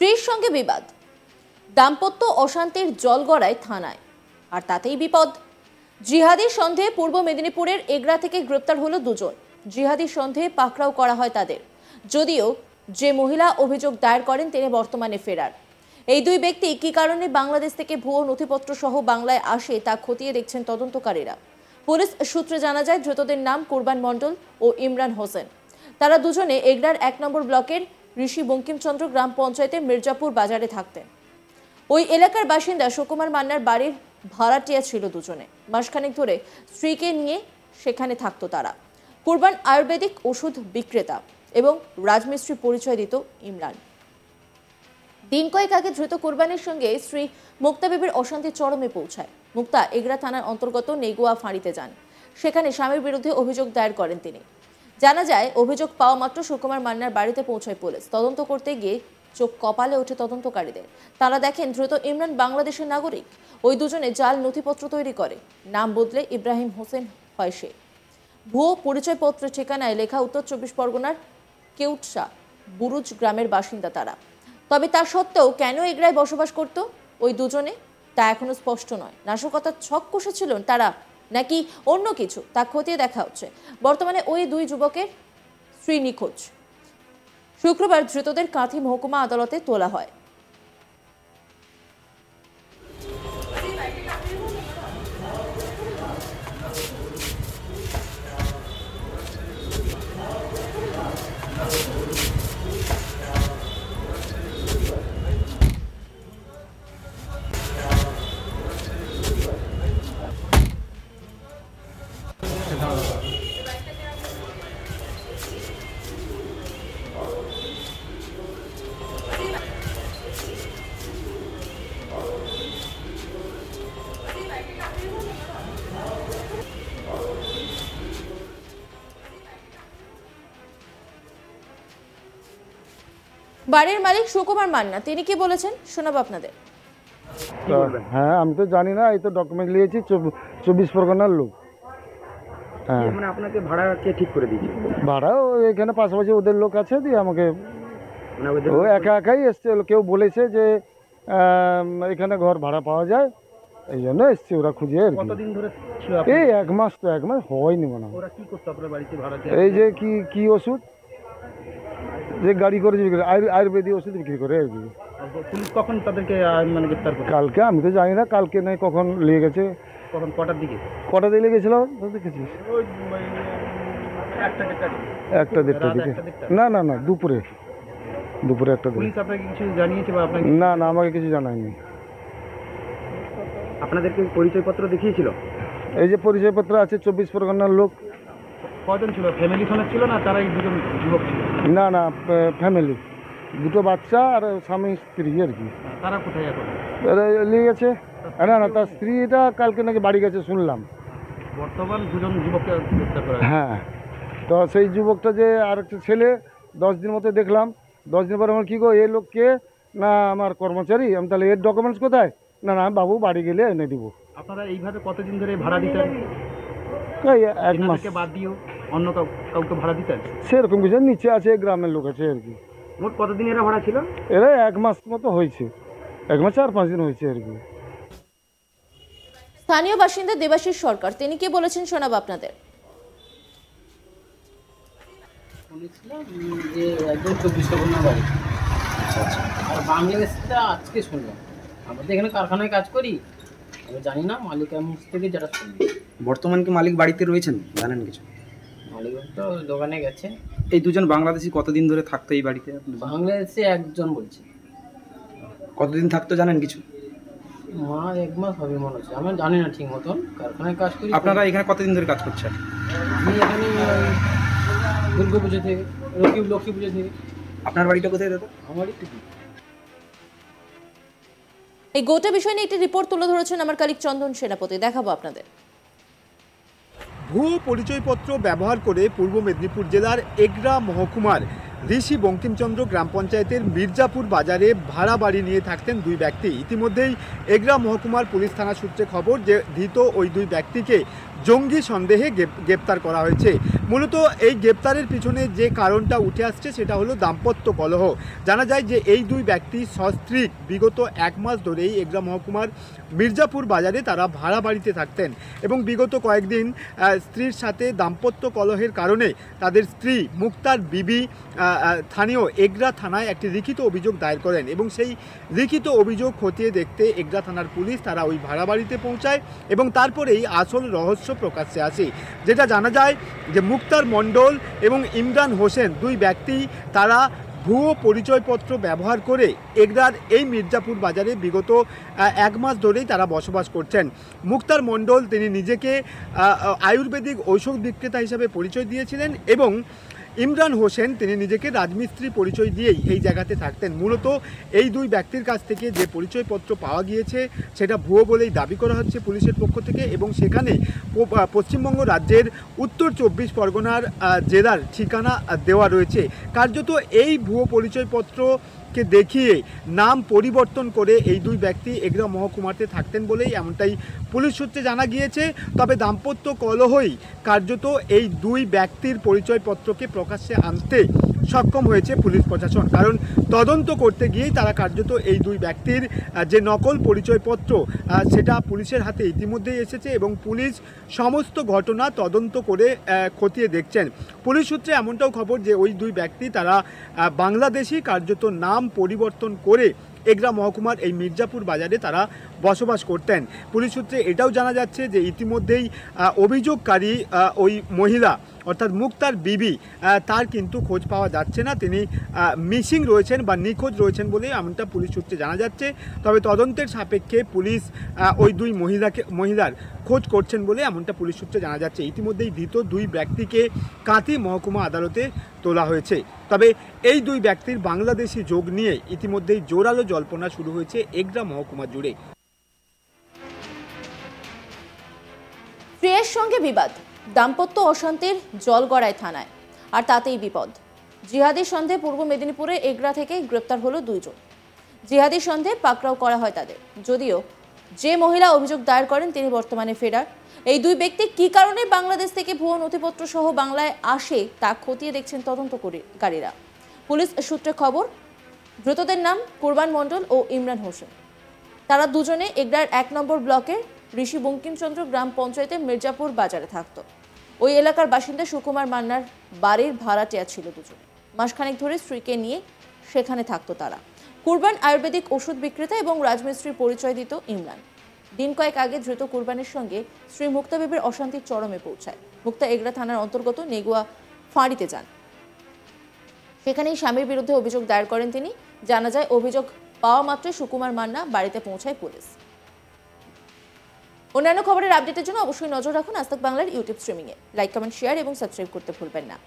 স্ত্রীর সঙ্গে বিবাদ, দাম্পত্য অশান্তির জল গড়ায় থানায়, আর তাতেই বিপদ। জিহাদি সন্দেহে পূর্ব মেদিনীপুরের এগরা থেকে গ্রেপ্তার হলো দুজন। জিহাদি সন্দেহে পাকড়াও করা হয় তাদের, যদিও যে মহিলা অভিযোগ দায়ের করেন তিনি বর্তমানে ফেরার। এই দুই ব্যক্তি কি কারণে বাংলাদেশ থেকে ভুয়ো নথিপত্র সহ বাংলায় আসে তা খতিয়ে দেখছেন তদন্তকারীরা। পুলিশ সূত্রে জানা যায় ধৃতদের নাম কুরবান মণ্ডল ও ইমরান হোসেন। তারা দুজনে এগরার ১ নম্বর ব্লকের ঋষি বঙ্কিমচন্দ্র গ্রাম পঞ্চায়েতের মির্জাপুর বাজারে থাকতেন। ওই এলাকার বাসিন্দা সুকুমার মান্নার বাড়ির ভাড়াটিয়া ছিল দুজনে। মাসখানেক ধরে স্ত্রীকে নিয়ে সেখানে থাকতো তারা। কুরবান আয়ুর্বেদিক ওষুধ বিক্রেতা এবং রাজমিস্ত্রি পরিচয় দিত ইমরান। দিন কয়েক আগে ধৃত কুরবানের সঙ্গে স্ত্রী মুক্তা বিবির অশান্তি চরমে পৌঁছায়। মুক্তা এগরা থানার অন্তর্গত নেগুয়া ফাঁড়িতে যান। সেখানে স্বামীর বিরুদ্ধে অভিযোগ দায়ের করেন তিনি। জানা যায় অভিযোগ পাওয়া মাত্র সুকুমার মান্নার বাড়িতে পৌঁছায় পুলিশ। তদন্ত করতে গিয়ে চোখ কপালে ওঠে তদন্তকারীদের। তারা দেখেন ধৃত ইমরান বাংলাদেশের নাগরিক। ওই দুজনে জাল নথিপত্র তৈরি করে। নাম বদলে ইব্রাহিম হোসেন হয় সে। ভুয়ো পরিচয়পত্রের ঠিকানায় লেখা উত্তর ২৪ পরগনার কেউটসা বুরুজ গ্রামের বাসিন্দা তারা। তবে তা সত্ত্বেও কেন এগরায় বসবাস করত ওই দুজনে তা এখনো স্পষ্ট নয়। নাশকতার ছক কষেছিলেন তারা নাকি অন্য কিছু তা খতিয়ে দেখা হচ্ছে। বর্তমানে ওই দুই যুবকের স্ত্রী নিখোঁজ। শুক্রবার ধৃতদের কাঁথি মহকুমা আদালতে তোলা হয়। বাড়ির মালিক সুকুমার মান্না তিনি কি বলেছেন শোনাবো আপনাদের। হ্যাঁ আমি তো জানি না, এই তো ডকুমেন্ট নিয়েছি ২৪ পরগনার লোক। হ্যাঁ মানে আপনাকে ভাড়া কে ঠিক করে দিয়েছে? ভাড়াও এখানে পাশাপাশি ওদের লোক আছে, দিয়ে আমাকে মানে ওদের ও একা একাই এসছে। কেউ বলেছে যে এখানে ঘর ভাড়া পাওয়া যায়, এই জন্য এসছে ওরা খুঁজে। কতদিন ধরে ছিল? এই ১ মাস, তো ১ মাস হয়নি মনে হয়। ওরা কি করতো আপনার বাড়িতে ভাড়া? এই যে কি ওষুধ যে গাড়ি করে বিক্রি করে, আয়ুর্বেদিক ওষুধ বিক্রি করে আর কি। পুলিশ কখন তাদেরকে মানে গ্রেফতার করে? কালকে, আমি তো জানি না কালকে নাই কখন নিয়ে গেছে। কখন কটার দিকে? কটা দিকে গেছিল দেখেছিস? ওই ১টা ১:৩০ দিকে। না না না, দুপুরে ১টা দিকে। পুলিশ আপনাকে কিছু জানিয়েছে বা আপনাকে? না না, আমাকে কিছু জানায়নি। আপনাদেরকে পরিচয়পত্র দেখিয়েছিল? এই যে পরিচয়পত্র আছে ২৪ পরগনার লোক। কজন ছিল? ফ্যামিলি সমেত ছিল না তারা এই দুজন যুবক ছিল? না না, ফ্যামিলি, দুটো বাচ্চা আর স্বামী স্ত্রী আর কি। তারা কোথায় এখন? নিয়ে গেছে। না না, তার স্ত্রীটা কালকে নাকি বাড়ি গেছে শুনলাম। বর্তমান দুজন যুবককে গ্রেফতার করা? হ্যাঁ, তো সেই যুবকটা যে আর একটা ছেলে 10 দিন মতো দেখলাম। 10 দিন পর আমার কী গো এই লোককে, না আমার কর্মচারী। আমি তাহলে এর ডকুমেন্টস কোথায়? না না বাবু বাড়ি গেলে এনে দিব। আপনারা এইভাবে কতদিন ধরে ভাড়া দিতেন? এই ১ মাস। বাদ দিয়েও অন্য কাউকে ভাড়া দিতেন? সেরকম কিছু, নিচে আছে গ্রামের লোক আছে আর কি। মোট কতদিন এরা ভাড়া ছিল? এরা ১ মাস মতো হয়েছে, ১ মাস ৪-৫ দিন হয়েছে আর কি। স্থানীয় বাসিন্দা দেবাশিস সরকার তিনি কি বলেছেন শোনাবো আপনাদের। শুনেছিলাম যে একদম ২৪ পরগনা বাড়ি। আচ্ছা আচ্ছা। আর বাংলাদেশটা আজকে শুনলাম। আমরা তো এখানে কারখানায় কাজ করি, আমি জানি না মালিক আমি থেকে যেটা শুনি। বর্তমান কি মালিক বাড়িতে রয়েছেন জানেন কিছু? মালিক তো দোকানে গেছে। এই দুজন বাংলাদেশি কতদিন ধরে থাকতো এই বাড়িতে? বাংলাদেশে একজন বলছে। কতদিন থাকতো জানেন কিছু? ১ মাস হবে মনে হচ্ছে, আমি জানি না ঠিক মতন, কারখানায় কাজ করি। আপনারা এখানে কতদিন ধরে কাজ করছেন? আমি এখানে দুর্গা পুজো থেকে, লক্ষ্মী পুজো থেকে। আপনার বাড়িটা কোথায় দাদা? আমার একটু এই গোটা বিষয় নিয়ে একটি রিপোর্ট তুলে ধরেছেন আমার কলিগ চন্দন সেনাপতি, দেখাবো আপনাদের। ভুয়ো পরিচয়পত্র ব্যবহার করে পূর্ব মেদিনীপুর জেলার এগরা মহকুমার ঋষি বঙ্কিমচন্দ্র গ্রাম পঞ্চায়েতের মির্জাপুর বাজারে ভাড়া বাড়ি নিয়ে থাকতেন দুই ব্যক্তি। ইতিমধ্যেই এগরা মহকুমার পুলিশ থানা সূত্রে খবর যে ধৃত ওই দুই ব্যক্তিকে জঙ্গি সন্দেহে গ্রেপ্তার করা হয়েছে। মূলত এই গ্রেপ্তারের পিছনে যে কারণটা উঠে আসছে সেটা হলো দাম্পত্য কলহ। জানা যায় যে এই দুই ব্যক্তি সস্ত্রীক বিগত 1 মাস ধরেই এগরা মহকুমার মির্জাপুর বাজারে তারা ভাড়া বাড়িতে থাকতেন এবং বিগত কয়েকদিন স্ত্রীর সাথে দাম্পত্য কলহের কারণে তাদের স্ত্রী মুক্তার বিবি স্থানীয় এগরা থানায় একটি লিখিত অভিযোগ দায়ের করেন এবং সেই লিখিত অভিযোগ খতিয়ে দেখতে এগরা থানার পুলিশ তারা ওই ভাড়া বাড়িতে পৌঁছায় এবং তারপরেই আসল রহস্য প্রকাশ্যে আসে। যেটা জানা যায় যে মুক্তার মণ্ডল এবং ইমরান হোসেন দুই ব্যক্তি তারা ভুয়ো পরিচয়পত্র ব্যবহার করে এগরার এই মির্জাপুর বাজারে বিগত 1 মাস ধরেই তারা বসবাস করছেন। মুক্তার মণ্ডল তিনি নিজেকে আয়ুর্বেদিক ঔষধ বিক্রেতা হিসাবে পরিচয় দিয়েছিলেন এবং ইমরান হোসেন তিনি নিজেকে রাজমিস্ত্রি পরিচয় দিয়েই এই জায়গাতে থাকতেন। মূলত এই দুই ব্যক্তির কাছ থেকে যে পরিচয়পত্র পাওয়া গিয়েছে সেটা ভুয়ো বলেই দাবি করা হচ্ছে পুলিশের পক্ষ থেকে এবং সেখানে পশ্চিমবঙ্গ রাজ্যের উত্তর 24 পরগনার জেলার ঠিকানা দেওয়া রয়েছে। কার্যত এই ভুয়ো পরিচয়পত্রকে দেখিয়ে নাম পরিবর্তন করে এই দুই ব্যক্তি এগরা মহকুমাতে থাকতেন বলেই এমনটাই পুলিশ সূত্রে জানা গিয়েছে। তবে দাম্পত্য কলহই কার্যত এই দুই ব্যক্তির পরিচয়পত্রকে প্রকাশ্যে আনতে সক্ষম হয়েছে পুলিশ প্রশাসন, কারণ তদন্ত করতে গিয়েই তারা কার্যত এই দুই ব্যক্তির যে নকল পরিচয়পত্র সেটা পুলিশের হাতে ইতিমধ্যেই এসেছে এবং পুলিশ সমস্ত ঘটনা তদন্ত করে খতিয়ে দেখছেন। পুলিশ সূত্রে এমনটাও খবর যে ওই দুই ব্যক্তি তারা বাংলাদেশি কার্যত নাম পরিবর্তন করে এগরা মহকুমার এই মির্জাপুর বাজারে তারা বসবাস করতেন। পুলিশ সূত্রে এটাও জানা যাচ্ছে যে ইতিমধ্যেই অভিযোগকারী ওই মহিলা অর্থাৎ মুক্তার বিবি তার কিন্তু খোঁজ পাওয়া যাচ্ছে না, তিনি মিসিং রয়েছেন বা নিখোঁজ রয়েছেন বলে এমনটা পুলিশ সূত্রে জানা যাচ্ছে। তবে তদন্তের সাপেক্ষে পুলিশ ওই দুই মহিলার খোঁজ করছেন বলে এমনটা পুলিশ সূত্রে জানা যাচ্ছে। ইতিমধ্যেই ধৃত দুই ব্যক্তিকে কাঁথি মহকুমা আদালতে তোলা হয়েছে। তবে এই দুই ব্যক্তির বাংলাদেশি যোগ নিয়ে ইতিমধ্যেই জোরালো জল্পনা শুরু হয়েছে এগরা মহকুমা জুড়ে। স্ত্রীর সঙ্গে বিবাদ, দাম্পত্য অশান্তির জলগড়ায় থানায়, আর তাতেই বিপদ। জিহাদি সন্দেহে পূর্ব মেদিনীপুরে এগরা থেকে গ্রেপ্তার হলো 2 জন। জিহাদি সন্দেহে পাকড়াও করা হয় তাদের। যদিও যে মহিলা অভিযোগ দায়ের করেন তিনি বর্তমানে ফেরার। এই দুই ব্যক্তি কি কারণে বাংলাদেশ থেকে ভুয়ো নথিপত্র সহ বাংলায় আসে তা খতিয়ে দেখছেন তদন্তকারীরা। পুলিশ সূত্রে খবর, ধৃতদের নাম কুরবান মণ্ডল ও ইমরান হোসেন। তারা দুজনে এগরার 1 নম্বর ব্লকের ঋষি বঙ্কিমচন্দ্র গ্রাম পঞ্চায়েতের মির্জাপুর বাজারে থাকত। ওই এলাকার বাসিন্দা সুকুমার মান্নার বাড়ির ভাড়াটিয়া ছিল দুজনে। মাসখানেক ধরে স্ত্রীকে নিয়ে সেখানে থাকতো তারা। কুরবান আয়ুর্বেদিক ওষুধ বিক্রেতা এবং রাজমিস্ত্রির পরিচয় দিত ইমরান। দিন কয়েক আগে ধৃত কুরবানের সঙ্গে স্ত্রী মুক্তা বিবির অশান্তির চরমে পৌঁছায়। মুক্তা এগরা থানার অন্তর্গত নেগুয়া ফাঁড়িতে যান। সেখানেই স্বামীর বিরুদ্ধে অভিযোগ দায়ের করেন তিনি। জানা যায় অভিযোগ পাওয়া মাত্রই সুকুমার মান্না বাড়িতে পৌঁছায় পুলিশ। অন্যান্য খবরের আপডেটের জন্য অবশ্যই নজর রাখুন আজ তাক বাংলার ইউটিউব স্ট্রিমিংয়ে। লাইক, কমেন্ট, শেয়ার এবং সাবস্ক্রাইব করতে ভুলবেন না।